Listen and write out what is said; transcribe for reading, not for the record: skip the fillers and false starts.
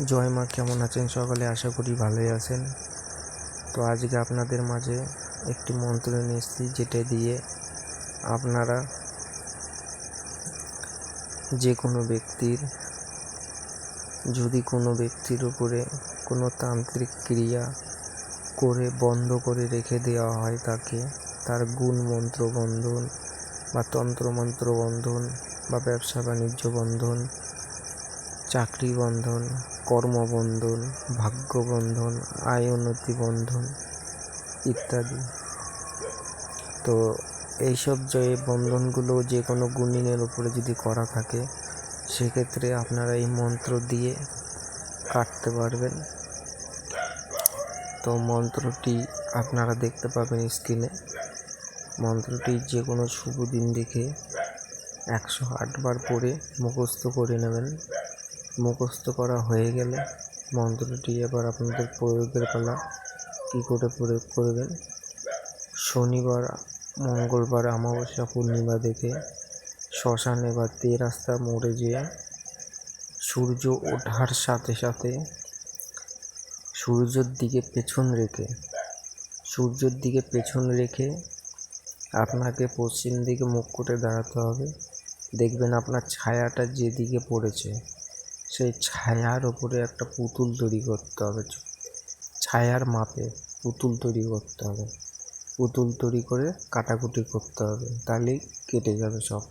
জয় মা, কেমন আছেন সকলে? আশা করি ভালোই আছেন। তো আজকে আপনাদের মাঝে একটি মন্ত্র নিয়ে এসেছি, যেটা দিয়ে আপনারা যে কোনো ব্যক্তির, যদি কোনো ব্যক্তির উপরে কোনো তান্ত্রিক ক্রিয়া করে বন্ধ করে রেখে দেওয়া হয়, তার গুণ মন্ত্র বন্ধন বা তন্ত্রমন্ত্র বন্ধন বা ব্যবসা বাণিজ্য বন্ধন, চাকরি বন্ধন, কর্মবন্ধন, ভাগ্যবন্ধন, আয় উন্নতি বন্ধন ইত্যাদি। তো এইসব যে বন্ধনগুলো যে কোনো গুণিনের উপরে যদি করা থাকে, সেক্ষেত্রে আপনারা এই মন্ত্র দিয়ে কাটতে পারবেন। তো মন্ত্রটি আপনারা দেখতে পাবেন স্ক্রিনে। মন্ত্রটি যে কোনো শুভ দিন দেখে 108 বার পড়ে মুখস্থ করে নেবেন। মুখস্থ করা হয়ে গেলে মন্ত্রটি এবার আপনাদের প্রয়োগের পালা। কী করে প্রয়োগ করবেন? শনিবার, মঙ্গলবার, অমাবস্যা, পূর্ণিমা দেখে শ্মশানে বা রাস্তা মোড়ে যেয়ে সূর্য ওঠার সাথে সাথে সূর্যের দিকে পেছন রেখে আপনাকে পশ্চিম দিকে মুখ করে দাঁড়াতে হবে। দেখবেন আপনার ছায়াটা যেদিকে পড়েছে, সেই ছায়ার ওপরে একটা পুতুল তৈরি করতে হবে। ছায়ার মাপে পুতুল তৈরি করতে হবে। পুতুল তৈরি করে কাটাকুটি করতে হবে, তাহলেই কেটে যাবে সব।